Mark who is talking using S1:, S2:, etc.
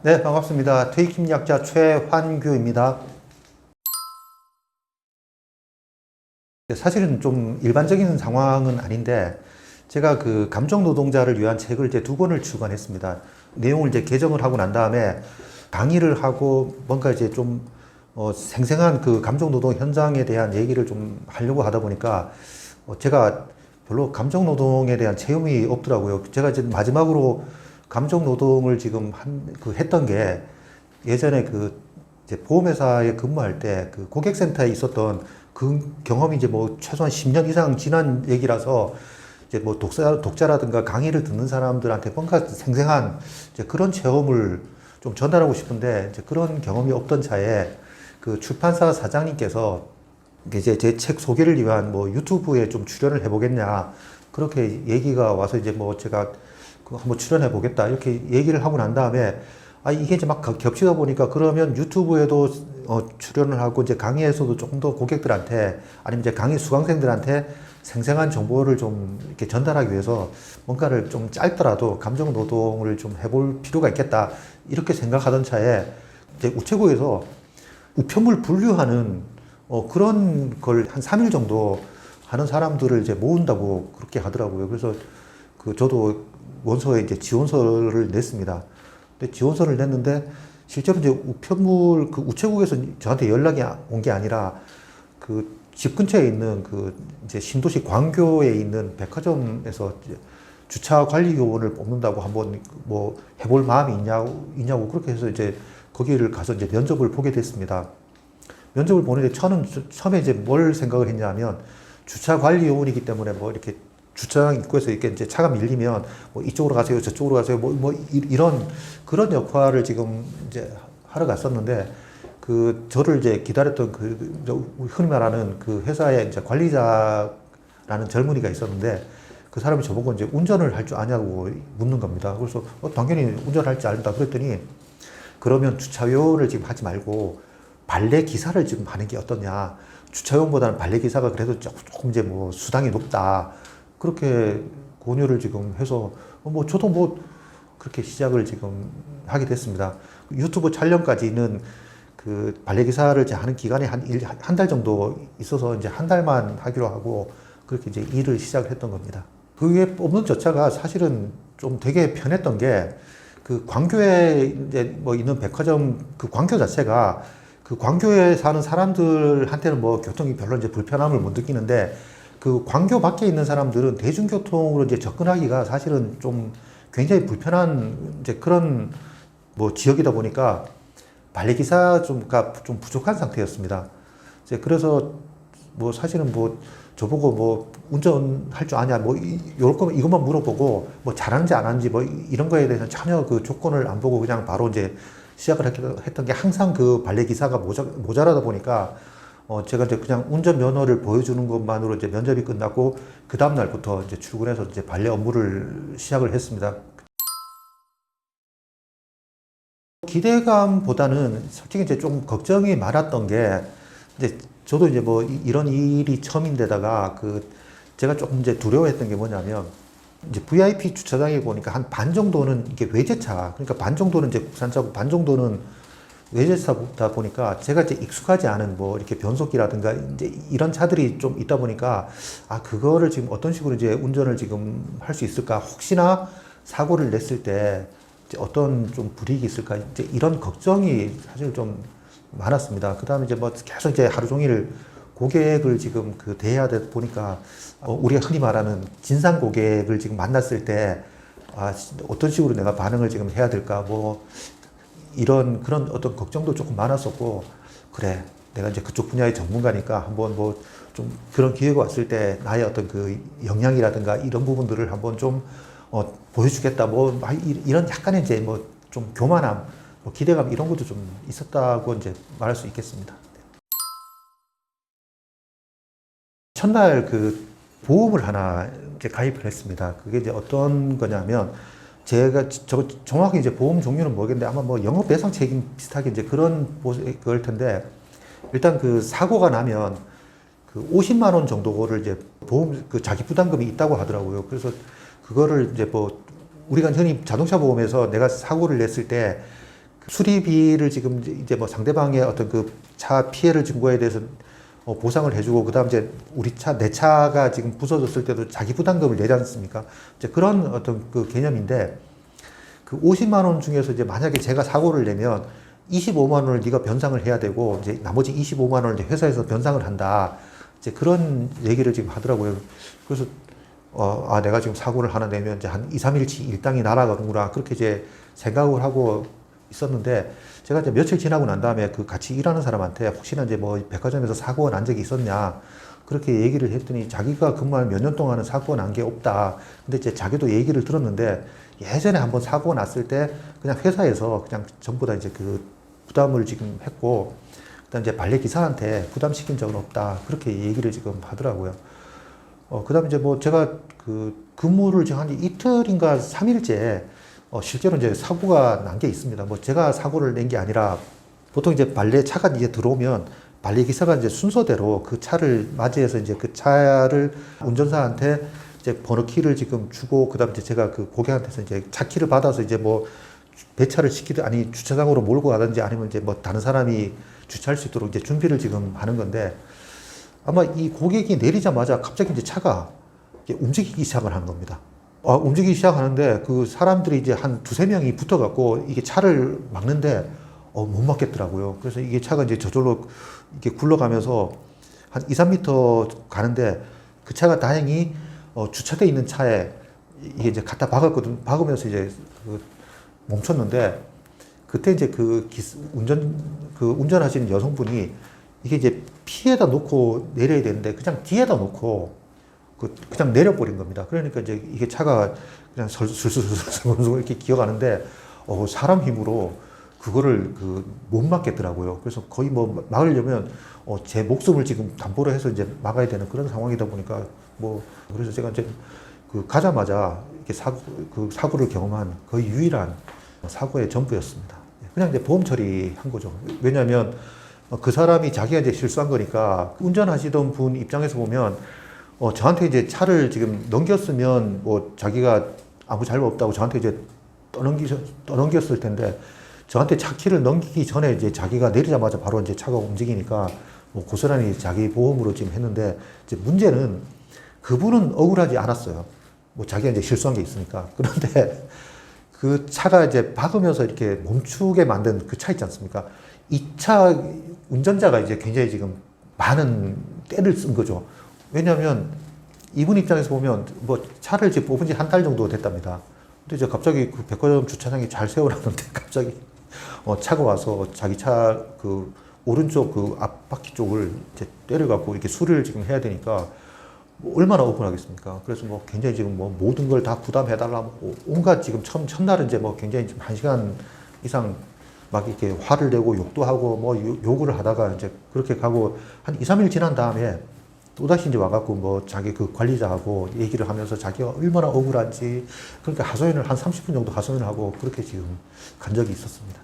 S1: 네, 반갑습니다. 퇴직심리학자 최환규입니다. 사실은 좀 일반적인 상황은 아닌데, 제가 그 감정 노동자를 위한 책을 이제 2권을 출간했습니다. 내용을 이제 개정을 하고 난 다음에 강의를 하고 뭔가 이제 좀 생생한 그 감정 노동 현장에 대한 얘기를 좀 하려고 하다 보니까 제가 별로 감정 노동에 대한 체험이 없더라고요. 제가 이제 마지막으로 감정 노동을 지금 했던 게 예전에 그 이제 보험회사에 근무할 때 그 고객센터에 있었던 그 경험이 이제 뭐 최소한 10년 이상 지난 얘기라서 이제 뭐 독자라든가 강의를 듣는 사람들한테 뭔가 생생한 이제 그런 체험을 좀 전달하고 싶은데 이제 그런 경험이 없던 차에 그 출판사 사장님께서 이제 제 책 소개를 위한 뭐 유튜브에 좀 출연을 해보겠냐 그렇게 얘기가 와서 이제 뭐 제가 한번 출연해 보겠다 이렇게 얘기를 하고 난 다음에 이게 이제 막 겹치다 보니까 그러면 유튜브에도 출연을 하고 이제 강의에서도 조금 더 고객들한테 아니면 이제 강의 수강생들한테 생생한 정보를 좀 이렇게 전달하기 위해서 뭔가를 좀 짧더라도 감정 노동을 좀 해볼 필요가 있겠다 이렇게 생각하던 차에 이제 우체국에서 우편물 분류하는 그런 걸 한 3일 정도 하는 사람들을 이제 모은다고 그렇게 하더라고요. 그래서 저도 원서에 이제 지원서를 냈습니다. 근데 지원서를 냈는데 실제로 이제 우편물 그 우체국에서 저한테 연락이 온 게 아니라 그 집 근처에 있는 그 이제 신도시 광교에 있는 백화점에서 주차 관리 요원을 뽑는다고 한번 뭐 해볼 마음이 있냐고 그렇게 해서 이제 거기를 가서 이제 면접을 보게 됐습니다. 면접을 보는데 처음에 이제 뭘 생각을 했냐면 주차 관리 요원이기 때문에 뭐 이렇게 주차장 입구에서 이렇게 이제 차가 밀리면 뭐 이쪽으로 가세요, 저쪽으로 가세요, 이런 그런 역할을 지금 이제 하러 갔었는데 저를 이제 기다렸던 흔히 말하는 그 회사의 이제 관리자라는 젊은이가 있었는데 그 사람이 저보고 이제 운전을 할 줄 아냐고 묻는 겁니다. 그래서 당연히 운전할 줄 안다 그랬더니 그러면 주차요원을 지금 하지 말고 발레 기사를 지금 하는 게 어떠냐. 주차요원보다는 발레 기사가 그래도 조금 이제 뭐 수당이 높다. 그렇게 권유를 지금 해서 뭐 저도 뭐 그렇게 시작을 지금 하게 됐습니다. 유튜브 촬영까지는 그 발레 기사를 이제 하는 기간이 한 달 정도 있어서 이제 한 달만 하기로 하고 그렇게 이제 일을 시작을 했던 겁니다. 그게 뽑는 절차가 사실은 좀 되게 편했던 게 그 광교에 이제 뭐 있는 백화점 그 광교 자체가 그 광교에 사는 사람들한테는 뭐 교통이 별로 이제 불편함을 못 느끼는데 그 광교 밖에 있는 사람들은 대중교통으로 이제 접근하기가 사실은 좀 굉장히 불편한 이제 그런 뭐 지역이다 보니까 발레기사 좀 부족한 상태였습니다. 이제 그래서 뭐 사실은 뭐 저보고 뭐 운전할 줄 아냐 뭐 요럴 거면 이것만 물어보고 뭐 잘하는지 안 하는지 뭐 이런 거에 대해서 전혀 그 조건을 안 보고 그냥 바로 이제 시작을 했던 게 항상 그 발레기사가 모자라다 보니까 제가 이제 그냥 운전 면허를 보여주는 것만으로 이제 면접이 끝났고 그 다음 날부터 이제 출근해서 이제 발레 업무를 시작을 했습니다. 기대감보다는 솔직히 이제 좀 걱정이 많았던 게 이제 저도 이제 뭐 이런 일이 처음인데다가 제가 조금 이제 두려워했던 게 뭐냐면 이제 VIP 주차장에 보니까 한 반 정도는 이게 외제차 그러니까 반 정도는 이제 국산차고 반 정도는 외제차다 보니까 제가 이제 익숙하지 않은 뭐 이렇게 변속기라든가 이제 이런 차들이 좀 있다 보니까 그거를 지금 어떤 식으로 이제 운전을 지금 할 수 있을까 혹시나 사고를 냈을 때 이제 어떤 좀 불이익이 있을까 이제 이런 걱정이 사실 좀 많았습니다. 그 다음에 이제 뭐 계속 이제 하루 종일 고객을 지금 대해야 되다 보니까 우리가 흔히 말하는 진상 고객을 지금 만났을 때 어떤 식으로 내가 반응을 지금 해야 될까 뭐 그런 어떤 걱정도 조금 많았었고 그래 내가 이제 그쪽 분야의 전문가니까 한번 뭐 좀 그런 기회가 왔을 때 나의 어떤 그 역량이라든가 이런 부분들을 한번 좀 보여주겠다 뭐 이런 약간의 이제 뭐 좀 교만함 뭐 기대감 이런 것도 좀 있었다고 이제 말할 수 있겠습니다. 첫날 보험을 하나 이제 가입을 했습니다. 그게 이제 어떤 거냐면 제가 정확히 이제 보험 종류는 모르겠는데 아마 뭐 영업 배상 책임 비슷하게 이제 그럴 텐데 일단 사고가 나면 50만 원 정도를 이제 보험 자기 부담금이 있다고 하더라고요. 그래서 그거를 이제 뭐 우리가 흔히 자동차 보험에서 내가 사고를 냈을 때 수리비를 지금 이제 뭐 상대방의 어떤 그 차 피해를 준 거에 대해서 보상을 해주고, 그 다음 이제 내 차가 지금 부서졌을 때도 자기 부담금을 내지 않습니까? 이제 그런 어떤 그 개념인데, 그 50만 원 중에서 이제 만약에 제가 사고를 내면 25만 원을 네가 변상을 해야 되고, 이제 나머지 25만 원을 이제 회사에서 변상을 한다. 이제 그런 얘기를 지금 하더라고요. 그래서 내가 지금 사고를 하나 내면 이제 한 2, 3일치 일당이 날아가는구나. 그렇게 이제 생각을 하고 있었는데, 제가 이제 며칠 지나고 난 다음에 그 같이 일하는 사람한테 혹시나 이제 뭐 백화점에서 사고가 난 적이 있었냐. 그렇게 얘기를 했더니 자기가 근무한 몇 년 동안은 사고가 난 게 없다. 근데 이제 자기도 얘기를 들었는데, 예전에 한번 사고가 났을 때 그냥 회사에서 그냥 전부 다 이제 그 부담을 지금 했고, 그다음 이제 발레 기사한테 부담시킨 적은 없다. 그렇게 얘기를 지금 하더라고요. 그다음에 이제 뭐 제가 그 근무를 지금 한 이틀인가 3일째 실제로 이제 사고가 난 게 있습니다. 뭐 제가 사고를 낸 게 아니라, 보통 이제 발레 차가 이제 들어오면 발레 기사가 이제 순서대로 그 차를 맞이해서 이제 그 차를 운전사한테 이제 번호키를 지금 주고, 그다음에 이제 제가 그 고객한테서 이제 차 키를 받아서 이제 뭐 배차를 시키든, 아니 주차장으로 몰고 가든지, 아니면 이제 뭐 다른 사람이 주차할 수 있도록 이제 준비를 지금 하는 건데, 아마 이 고객이 내리자마자 갑자기 이제 차가 움직이기 시작을 하는 겁니다. 움직이기 시작하는데 그 사람들이 이제 한 두세 명이 붙어갖고 이게 차를 막는데 못 막겠더라고요. 그래서 이게 차가 이제 저절로 이렇게 굴러가면서 한 2, 3m 가는데, 그 차가 다행히 주차돼 있는 차에 이게 이제 갖다 박았거든. 박으면서 이제 멈췄는데, 그때 이제 운전하시는 여성분이 이게 이제 피에다 놓고 내려야 되는데 그냥 뒤에다 놓고 그냥 내려버린 겁니다. 그러니까 이제 이게 차가 그냥 설설설설 이렇게 기어가는데, 사람 힘으로 그거를 못 막겠더라고요. 그래서 거의 뭐 막으려면 제 목숨을 지금 담보로 해서 이제 막아야 되는 그런 상황이다 보니까, 그래서 제가 이제 가자마자 이렇게 사고를 경험한 거의 유일한 사고의 전부였습니다. 그냥 이제 보험 처리한 거죠. 왜냐하면 그 사람이 자기가 이제 실수한 거니까, 운전하시던 분 입장에서 보면 저한테 이제 차를 지금 넘겼으면 뭐 자기가 아무 잘못 없다고 저한테 이제 떠넘겼을 텐데, 저한테 차 키를 넘기기 전에 이제 자기가 내리자마자 바로 이제 차가 움직이니까 뭐 고스란히 자기 보험으로 지금 했는데, 이제 문제는 그분은 억울하지 않았어요. 뭐 자기가 이제 실수한 게 있으니까. 그런데 그 차가 이제 박으면서 이렇게 멈추게 만든 그 차 있지 않습니까? 이 차 운전자가 이제 굉장히 지금 많은 때를 쓴 거죠. 왜냐하면 이분 입장에서 보면 뭐 차를 지금 뽑은 지 한 달 정도 됐답니다. 근데 이제 갑자기 그 백화점 주차장에 잘 세워놨는데 갑자기 차가 와서 자기 차 그 오른쪽 그 앞바퀴 쪽을 이제 때려갖고 이렇게 수리를 지금 해야 되니까 뭐 얼마나 억울하겠습니까? 그래서 뭐 굉장히 지금 뭐 모든 걸 다 부담해달라, 온갖 지금 첫날은 이제 뭐 굉장히 지금 1시간 이상 막 이렇게 화를 내고 욕도 하고 뭐 요구를 하다가 이제 그렇게 가고, 한 2, 3일 지난 다음에 또다시 이제 와갖고 뭐 자기 그 관리자하고 얘기를 하면서 자기가 얼마나 억울한지, 그러니까 하소연을 한 30분 정도 하소연을 하고 그렇게 지금 간 적이 있었습니다.